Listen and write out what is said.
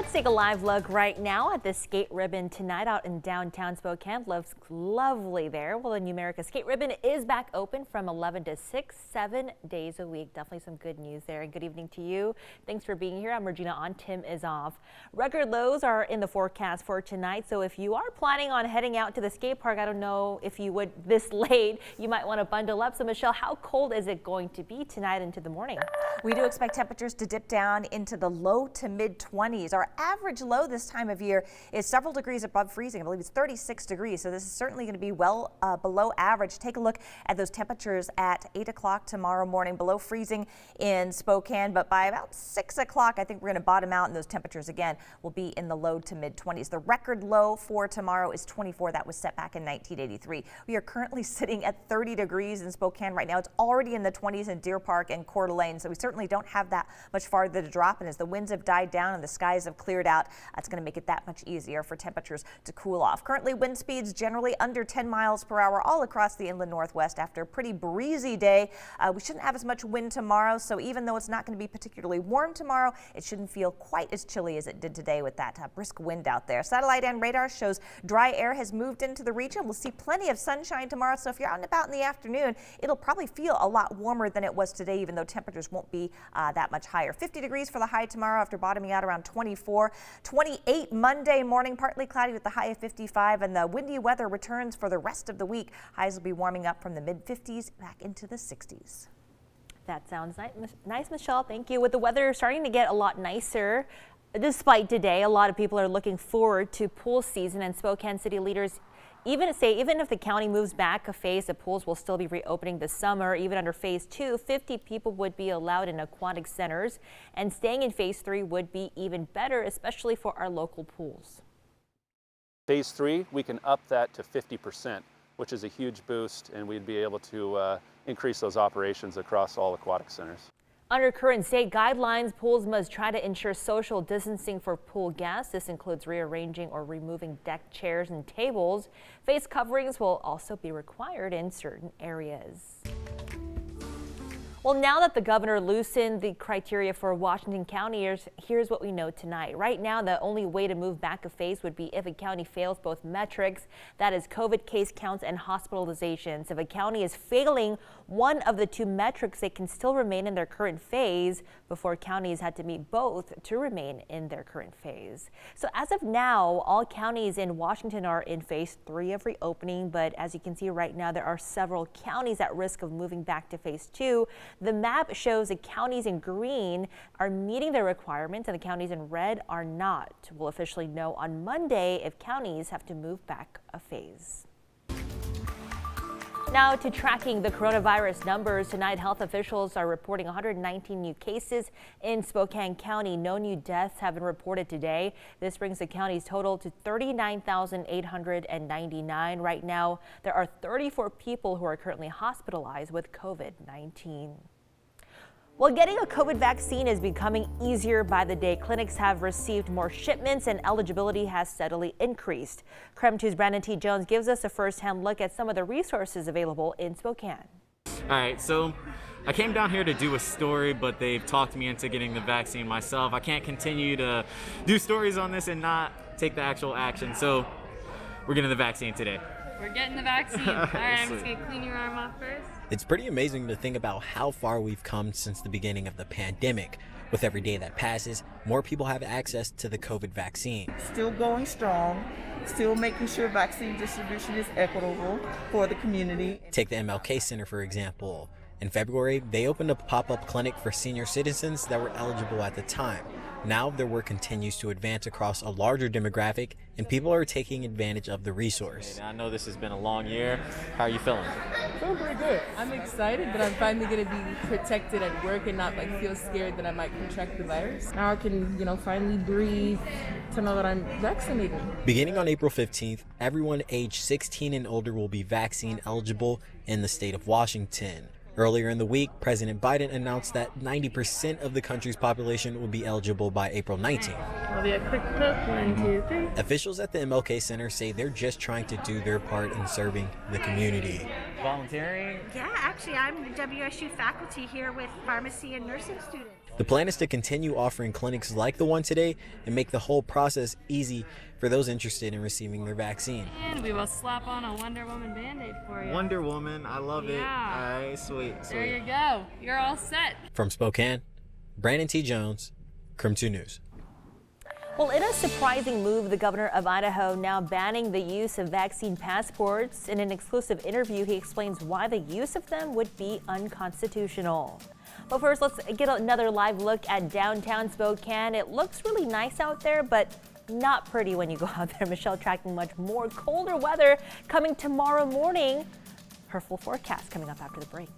Let's take a live look right now at the skate ribbon tonight out in downtown Spokane. Looks lovely there. Well, the New America Skate Ribbon is back open from 11 to 6, 7 days a week. Definitely some good news there. And good evening to you. Thanks for being here. I'm Regina on. Tim is off. Record lows are in the forecast for tonight. So if you are planning on heading out to the skate park, I don't know if you would this late, you might want to bundle up. So Michelle, how cold is it going to be tonight into the morning? We do expect temperatures to dip down into the low to mid 20s. Our average low this time of year is several degrees above freezing. I believe it's 36 degrees, so this is certainly going to be well below average. Take a look at those temperatures at 8 o'clock tomorrow morning, below freezing in Spokane, but by about 6 o'clock, I think we're going to bottom out, and those temperatures again will be in the low to mid 20s. The record low for tomorrow is 24. That was set back in 1983. We are currently sitting at 30 degrees in Spokane right now. It's already in the 20s in Deer Park and Coeur d'Alene, so we certainly don't have that much farther to drop. And as the winds have died down and the skies have cleared out, that's going to make it that much easier for temperatures to cool off. Currently, wind speeds generally under 10 miles per hour all across the inland northwest. After a pretty breezy day, we shouldn't have as much wind tomorrow, so even though it's not going to be particularly warm tomorrow, it shouldn't feel quite as chilly as it did today with that brisk wind out there. Satellite and radar shows dry air has moved into the region. We'll see plenty of sunshine tomorrow, so if you're out and about in the afternoon, it'll probably feel a lot warmer than it was today, even though temperatures won't be that much higher. 50 degrees for the high tomorrow after bottoming out around 24. 28 Monday morning, partly cloudy with the high of 55, and the windy weather returns for the rest of the week. Highs will be warming up from the mid 50s back into the 60s. That sounds nice, Michelle. Thank you. With the weather starting to get a lot nicer, despite today, a lot of people are looking forward to pool season, and Spokane city leaders even if the county moves back a phase, the pools will still be reopening this summer. Even under phase 2, 50 people would be allowed in aquatic centers, and staying in phase 3 would be even better, especially for our local pools. Phase 3, we can up that to 50%, which is a huge boost, and we'd be able to increase those operations across all aquatic centers. Under current state guidelines, pools must try to ensure social distancing for pool guests. This includes rearranging or removing deck chairs and tables. Face coverings will also be required in certain areas. Well, now that the governor loosened the criteria for Washington counties, here's what we know tonight. Right now, the only way to move back a phase would be if a county fails both metrics, that is COVID case counts and hospitalizations. If a county is failing one of the two metrics, they can still remain in their current phase. Before, counties had to meet both to remain in their current phase. So as of now, all counties in Washington are in phase 3 of reopening, but as you can see right now, there are several counties at risk of moving back to phase 2. The map shows the counties in green are meeting their requirements and the counties in red are not. We'll officially know on Monday if counties have to move back a phase. Now to tracking the coronavirus numbers. Tonight, health officials are reporting 119 new cases in Spokane County. No new deaths have been reported today. This brings the county's total to 39,899. Right now, there are 34 people who are currently hospitalized with COVID-19. Well, getting a COVID vaccine is becoming easier by the day. Clinics have received more shipments and eligibility has steadily increased. KREM 2's Brandon T. Jones gives us a first-hand look at some of the resources available in Spokane. All right, so I came down here to do a story, but they've talked me into getting the vaccine myself. I can't continue to do stories on this and not take the actual action, so we're getting the vaccine today. We're getting the vaccine. All right, I'm just going to clean your arm off first. It's pretty amazing to think about how far we've come since the beginning of the pandemic. With every day that passes, more people have access to the COVID vaccine. Still going strong, still making sure vaccine distribution is equitable for the community. Take the MLK Center, for example. In February, they opened a pop-up clinic for senior citizens that were eligible at the time. Now their work continues to advance across a larger demographic, and people are taking advantage of the resource. I know this has been a long year. How are you feeling? Feeling pretty good. I'm excited that I'm finally going to be protected at work and not feel scared that I might contract the virus. Now I can, finally breathe to know that I'm vaccinated. Beginning on April 15th, everyone aged 16 and older will be vaccine eligible in the state of Washington. Earlier in the week, President Biden announced that 90% of the country's population will be eligible by April 19th. I'll be a quick look. 1, 2, 3. Officials at the MLK Center say they're just trying to do their part in serving the community. Volunteering? Yeah, actually, I'm WSU faculty here with pharmacy and nursing students. The plan is to continue offering clinics like the one today and make the whole process easy for those interested in receiving their vaccine. And we will slap on a Wonder Woman Band-Aid for you. Wonder Woman, I love it. Yeah. All right, sweet. There you go. You're all set. From Spokane, Brandon T. Jones, KRIM 2 News. Well, in a surprising move, the governor of Idaho now banning the use of vaccine passports. In an exclusive interview, he explains why the use of them would be unconstitutional. But first, let's get another live look at downtown Spokane. It looks really nice out there, but not pretty when you go out there. Michelle tracking much more colder weather coming tomorrow morning. Her full forecast coming up after the break.